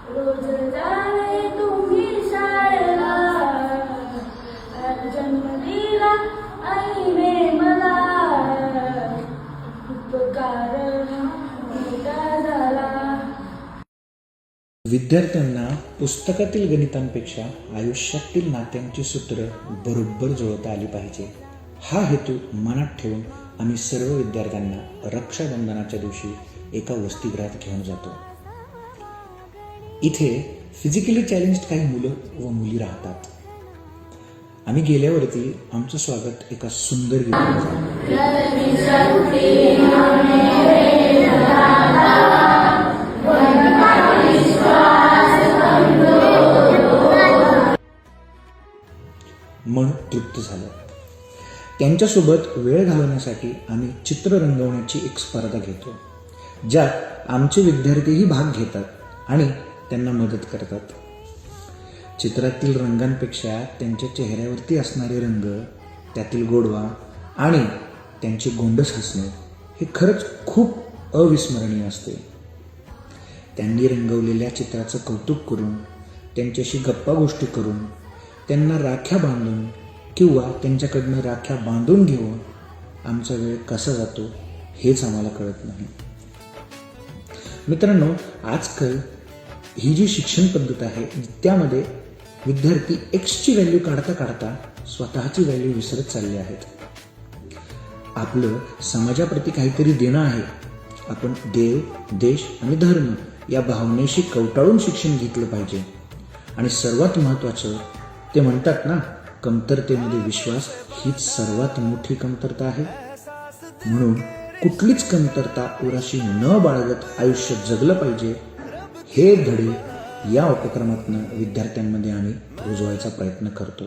रोज जाणे तुम्ही शाळेला, आज जन्म दिला आईने मला, उपकार मोठा झाला. विद्यार्थ्यांना पुस्तकातील गणितांपेक्षा आयुष्यातील नात्यांची सूत्र बरोबर जुळवता आली पाहिजे. हा हेतू मनात ठेवून आम्ही सर्व विद्यार्थ्यांना रक्षाबंधनाच्या दिवशी एका वसतिगृहात घेऊन जातो. इथे फिजिकली चॅलेंज्ड काही मुलं व मुली राहतात. आम्ही गेल्यावरती आमचं स्वागत एका सुंदर गीताने झालं. मन तृप्त झालं. त्यांच्यासोबत वेळ घालवण्यासाठी आम्ही चित्र रंगवण्याची एक स्पर्धा घेतो, ज्यात आमचे विद्यार्थीही भाग घेतात आणि त्यांना मदत करतात. चित्रातील रंगांपेक्षा त्यांच्या चेहऱ्यावरती असणारे रंग, त्यातील गोडवा आणि त्यांचे गोंडस हसणे हे खरंच खूप अविस्मरणीय असते. त्यांनी रंगवलेल्या चित्राचं कौतुक करून, त्यांच्याशी गप्पा गोष्टी करून, त्यांना राख्या बांधून किंवा त्यांच्याकडनं राख्या बांधून घेऊन आमचा वेळ कसा जातो हेच आम्हाला कळत नाही. मित्रांनो, आजकाल ही जी शिक्षण पद्धत आहे त्यामध्ये विद्यार्थी एक्सची व्हॅल्यू काढता काढता स्वतःची व्हॅल्यू विसरत चालले आहेत. आपलं समाजाप्रती काहीतरी देणं आहे. आपण देव, देश आणि धर्म या भावनेशी कवटाळून शिक्षण घेतलं पाहिजे. आणि सर्वात महत्त्वाचं, ते म्हणतात ना, कमतरतेमध्ये विश्वास हीच सर्वात मोठी कमतरता आहे. म्हणून कुठलीच कमतरता उराशी न बाळगत आयुष्य जगलं पाहिजे, हे धडे या उपक्रमातून विद्यार्थ्यांमध्ये आम्ही रुजवायचा प्रयत्न करतो.